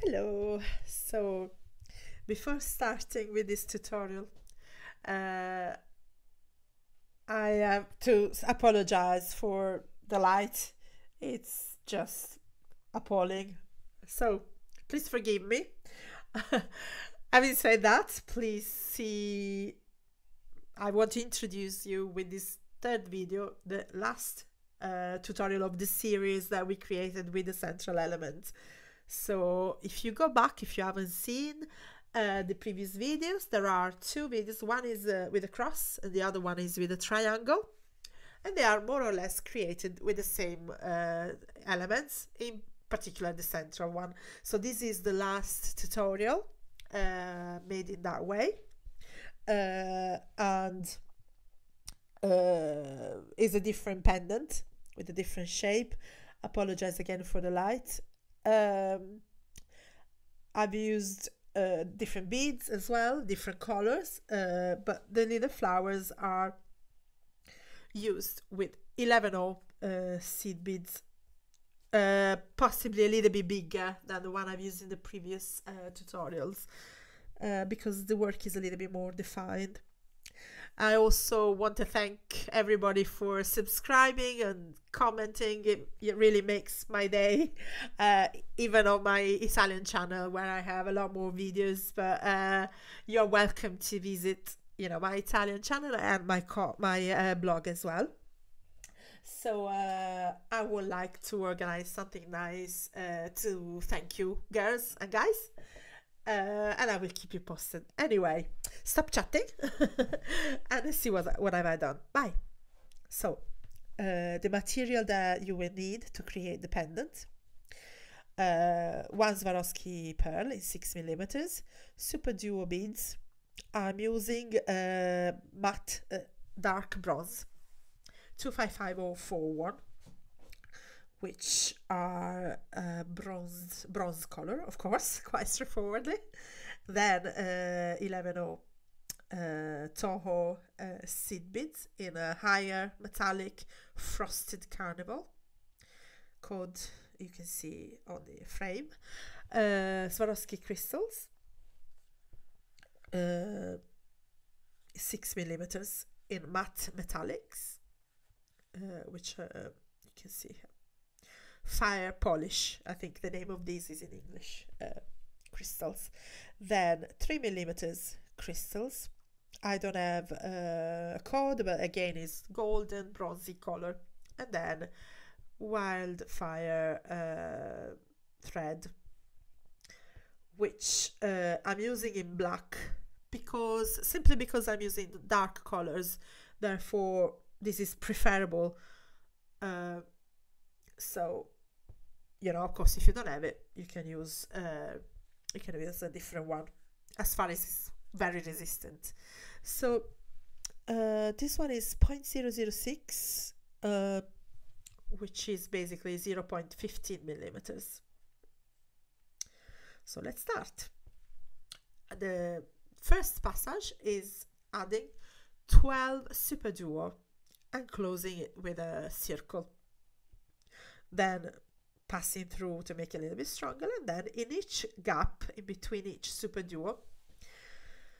Hello. So before starting with this tutorial, uh, I have to apologize for the light. It's just appalling. So please forgive me. Having said that, please see, I want to introduce you with this third video, the last tutorial of the series that we created with the central element. So if you go back, if you haven't seen the previous videos, there are two videos. One is with a cross and the other one is with a triangle, and they are more or less created with the same elements, in particular the central one. So this is the last tutorial made in that way, and is a different pendant with a different shape. Apologize again for the light. I've used different beads as well, different colors, but the little flowers are used with 11O seed beads, possibly a little bit bigger than the one I've used in the previous tutorials, because the work is a little bit more defined. I also want to thank everybody for subscribing and commenting. It really makes my day, even on my Italian channel where I have a lot more videos. But you're welcome to visit, my Italian channel and my blog as well. So I would like to organize something nice to thank you, girls and guys. And I will keep you posted. Anyway, stop chatting and see what have I done. Bye. So the material that you will need to create the pendant: one Swarovski pearl in 6mm, superduo beads. I'm using matte dark bronze 255041, which are bronze color, of course, quite straightforwardly. Then 11O Toho seed beads in a higher metallic frosted carnival, code you can see on the frame. Swarovski crystals, 6mm in matte metallics, which you can see here. Fire polish, I think the name of this is in English, crystals. Then 3mm crystals. I don't have a code, but again it's golden bronzy color. And then wildfire thread, which I'm using in black simply because I'm using dark colors, therefore this is preferable. So of course, if you don't have it, you can use a different one, as far as it's very resistant. So this one is 0.006, which is basically 0.15mm. So let's start. The first passage is adding 12 superduo and closing it with a circle. Then passing through to make it a little bit stronger, and then in each gap in between each superduo,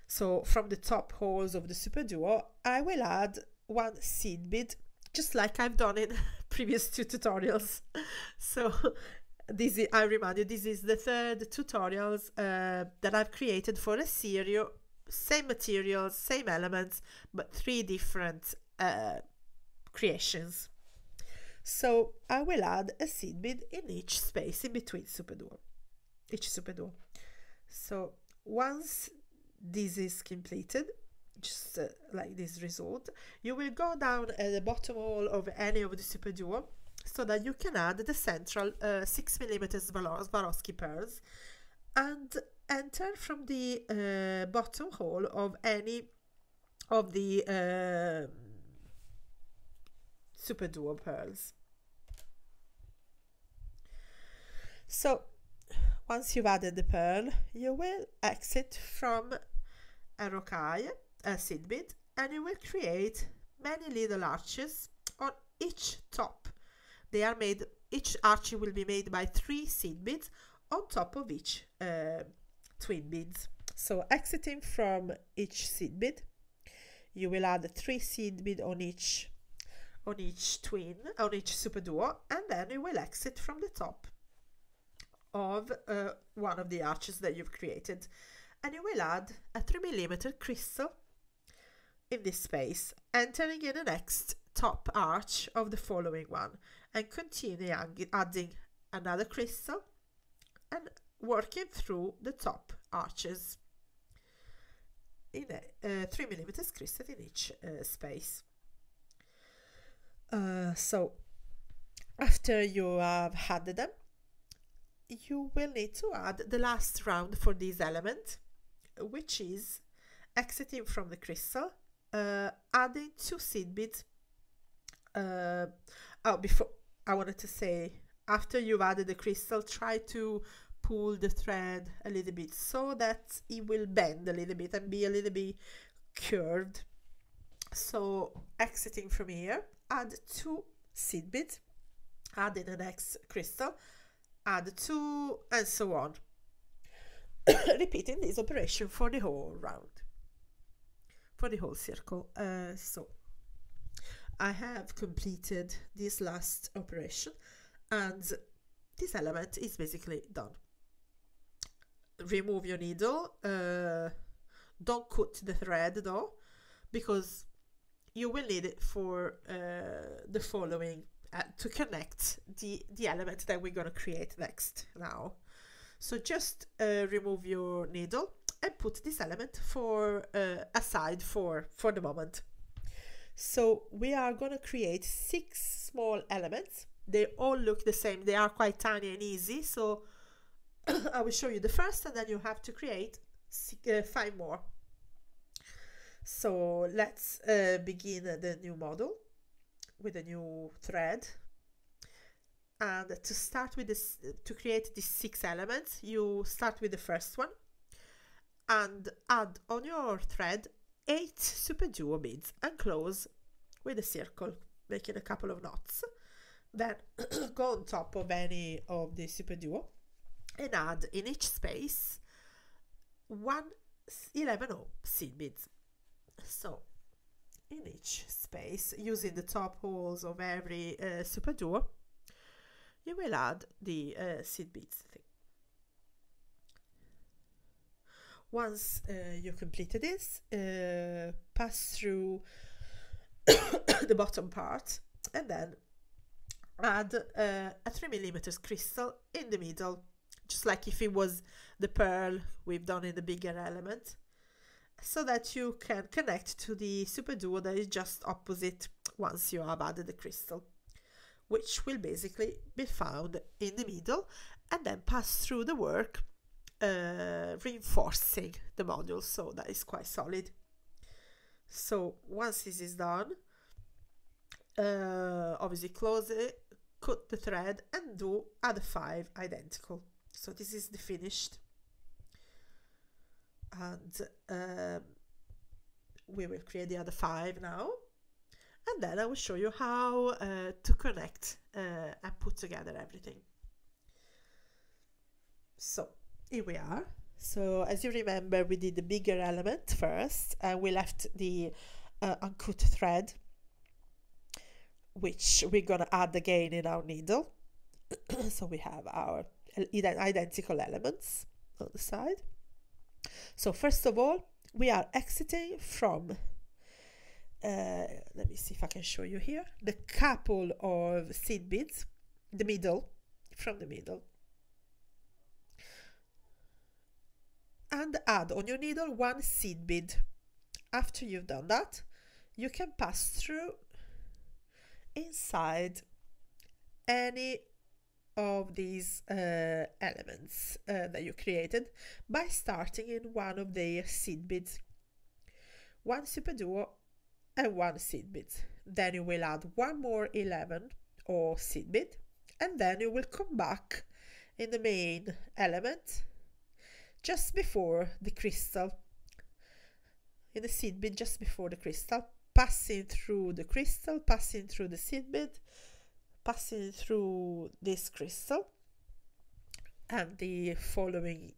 so from the top holes of the superduo, I will add one seed bead, just like I've done in previous two tutorials. So this is, I remind you, this is the third tutorials that I've created for a series, same materials, same elements, but three different creations. So I will add a seed bead in each space in between each superduo. So once this is completed, just like this result, you will go down at the bottom hole of any of the superduo so that you can add the central 6mm Swarovski pearls and enter from the bottom hole of any of the superduo pearls. So once you've added the pearl, you will exit from a rocaille, a seed bead, and you will create many little arches on each top. They are made, each arch will be made by 3 seed beads on top of each twin beads. So exiting from each seed bead, you will add 3 seed bead on each super duo, and then you will exit from the top of one of the arches that you've created, and you will add a 3mm crystal in this space, entering in the next top arch of the following one, and continue adding another crystal and working through the top arches in a 3mm crystal in each space. So after you have added them, you will need to add the last round for this element, which is exiting from the crystal, adding 2 seed beads. Before, I wanted to say, after you've added the crystal, try to pull the thread a little bit so that it will bend a little bit and be a little bit curved. So exiting from here, add 2 seed beads, add in the next crystal, add 2, and so on. Repeating this operation for the whole round, for the whole circle. So I have completed this last operation, and this element is basically done. Remove your needle. Don't cut the thread though, because you will need it for the following, to connect the element that we're going to create next now. So just remove your needle and put this element aside for the moment. So we are going to create 6 small elements. They all look the same. They are quite tiny and easy. So I will show you the first, and then you have to create 5 more. So let's begin the new model with a new thread. And to start with this, to create these 6 elements, you start with the first one and add on your thread 8 superduo beads and close with a circle, making a couple of knots. Then go on top of any of the superduo and add in each space 11 seed beads. So in each space, using the top holes of every superduo, you will add the seed beads thing. Once you completed this, pass through the bottom part and then add a 3mm crystal in the middle, just like if it was the pearl we've done in the bigger element, so that you can connect to the superduo that is just opposite once you have added the crystal, which will basically be found in the middle, and then pass through the work, reinforcing the module so that is quite solid. So once this is done, obviously close it, cut the thread, and do other 5 identical. So this is the finished, and we will create the other 5 now, and then I will show you how to connect and put together everything. So here we are. So as you remember, we did the bigger element first, and we left the uncut thread, which we're gonna add again in our needle. So we have our identical elements on the side. So first of all, we are exiting from, let me see if I can show you here, the couple of seed beads, the middle, from the middle. And add on your needle 1 seed bead. After you've done that, you can pass through inside any of these elements that you created by starting in one of their seed beads. 1 superduo and 1 seed bead. Then you will add 1 more 11 or seed bead, and then you will come back in the main element just before the crystal, in the seed bead just before the crystal, passing through the crystal, passing through the seed bead, passing through this crystal, and the following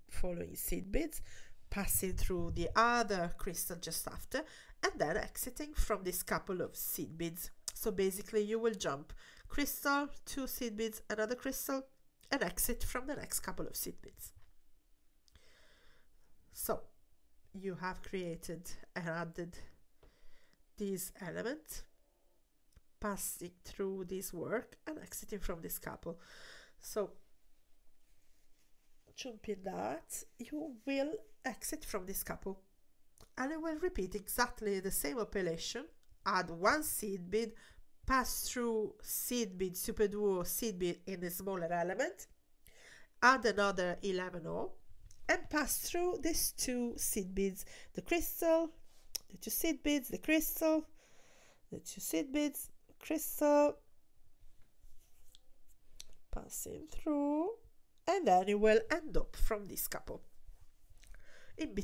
seed beads, passing through the other crystal just after, and then exiting from this couple of seed beads. So basically you will jump crystal, 2 seed beads, another crystal, and exit from the next couple of seed beads. So you have created and added this element, passing through this work and exiting from this couple. So jumping that, you will exit from this couple, and I will repeat exactly the same operation. Add 1 seed bead, pass through seed bead, superduo seed bead in the smaller element, add another 11O, and pass through these 2 seed beads, the crystal, the 2 seed beads, the crystal, the 2 seed beads, crystal, passing through, and then you will end up from this couple,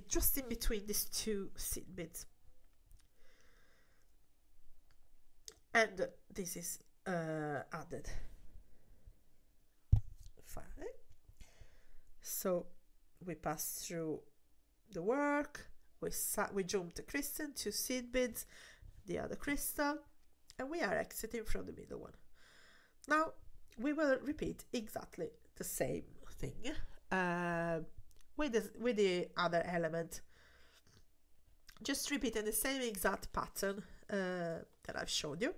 just in between these 2 seed beads. And this is added. Fine. So we pass through the work, we jump the crystal, 2 seed beads, the other crystal, and we are exiting from the middle one. Now we will repeat exactly the same thing with the other element, just repeating the same exact pattern that I've showed you.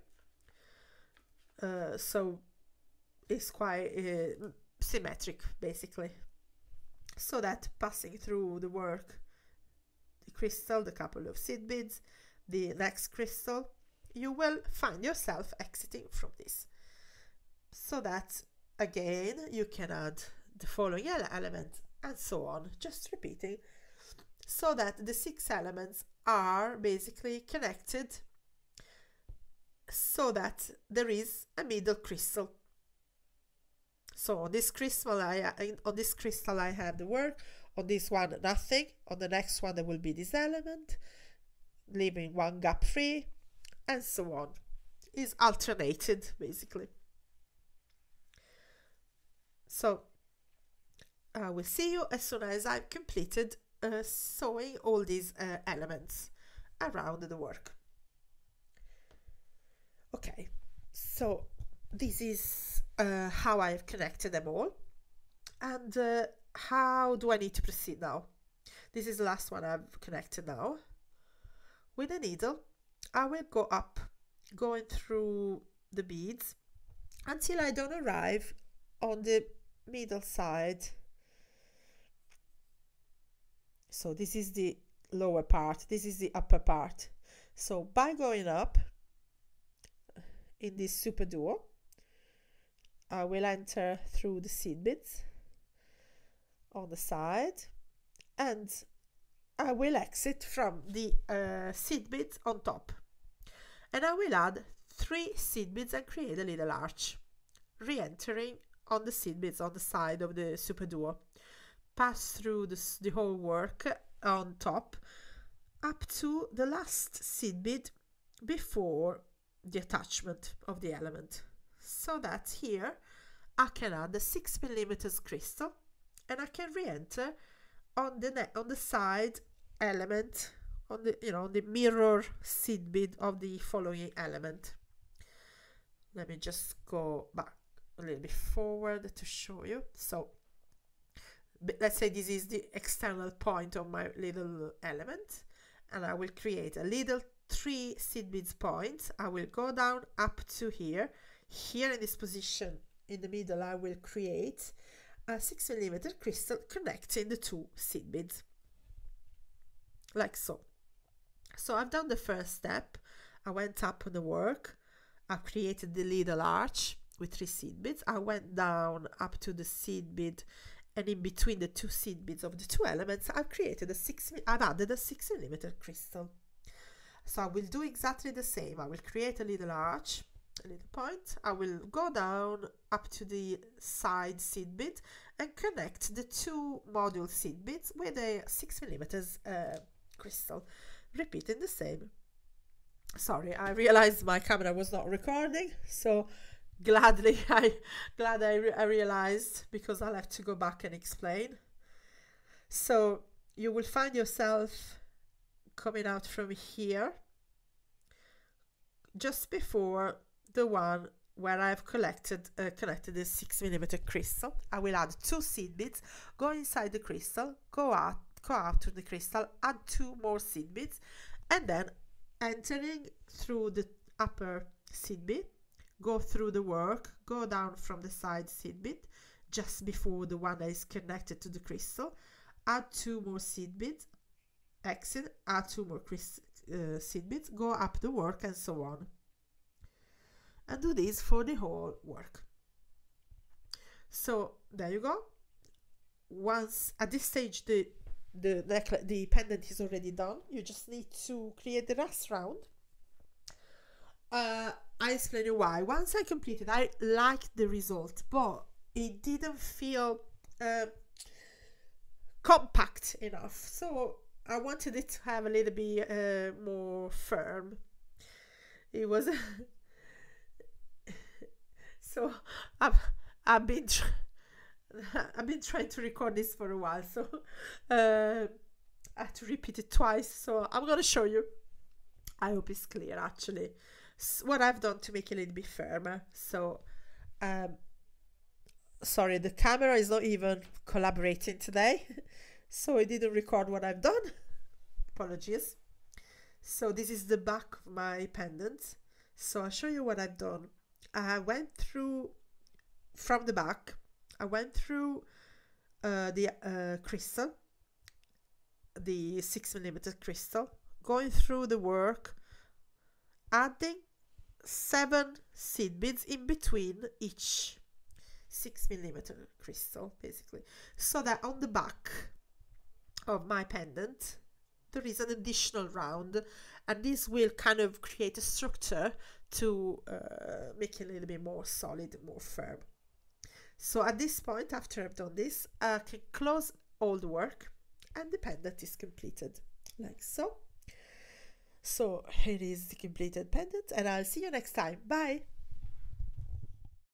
So it's quite symmetric basically, so that passing through the work, the crystal, the couple of seed beads, the next crystal, you will find yourself exiting from this, so that again you can add the following element and so on, just repeating, so that the 6 elements are basically connected, so that there is a middle crystal. So on this crystal I have the work, on this one nothing, on the next one there will be this element, leaving 1 gap free, and so on. Is alternated basically. So I will see you as soon as I've completed sewing all these elements around the work. Okay, so this is how I have connected them all, and how do I need to proceed now? This is the last one I've connected now. With a needle I will go up, going through the beads until I don't arrive on the middle side. So this is the lower part, this is the upper part. So by going up in this superduo, I will enter through the seed beads on the side, and I will exit from the seed beads on top, and I will add 3 seed beads and create a little arch, re-entering on the seed beads on the side of the superduo, pass through the whole work on top up to the last seed bead before the attachment of the element, so that here I can add the 6mm crystal, and I can re-enter on the side element, on the on the mirror seed bead of the following element. Let me just go back a little bit forward to show you. So let's say this is the external point of my little element, and I will create a little 3 seed beads points. I will go down up to here in this position in the middle. I will create a 6mm crystal connecting the 2 seed beads, like so. So I've done the first step. I went up on the work, I created the little arch with 3 seed beads. I went down up to the seed bead, and in between the 2 seed beads of the 2 elements I've added a 6mm crystal. So I will do exactly the same. I will create a little arch, a little point. I will go down up to the side seed bead and connect the 2 module seed beads with a 6mm crystal, repeating the same. Sorry, I realized my camera was not recording, so gladly I realized, because I'll have to go back and explain. So you will find yourself coming out from here just before the one where I've connected the 6mm crystal. I will add 2 seed beads, go inside the crystal, go out to the crystal, add 2 more seed beads, and then entering through the upper seed bead, go through the work, go down from the side seed bead just before the one that is connected to the crystal, add 2 more seed beads, exit, add 2 more seed beads, go up the work, and so on. And do this for the whole work. So there you go. Once at this stage the pendant is already done, you just need to create the last round. I explain you why. Once I completed, I liked the result, but it didn't feel compact enough, so I wanted it to have a little bit more firm. It was so I've been trying to record this for a while, so I had to repeat it twice, so I'm gonna show you. I hope it's clear actually what I've done to make it a little bit firmer. So sorry, the camera is not even collaborating today, so I didn't record what I've done. Apologies. So this is the back of my pendant. So I'll show you what I've done. I went through from the back. I went through the crystal, the 6mm crystal, going through the work, adding 7 seed beads in between each 6mm crystal, basically, so that on the back of my pendant there is an additional round, and this will kind of create a structure to make it a little bit more solid, more firm. So at this point, after I've done this, I can close all the work and the pendant is completed, like so. So here is the completed pendant, and I'll see you next time. Bye!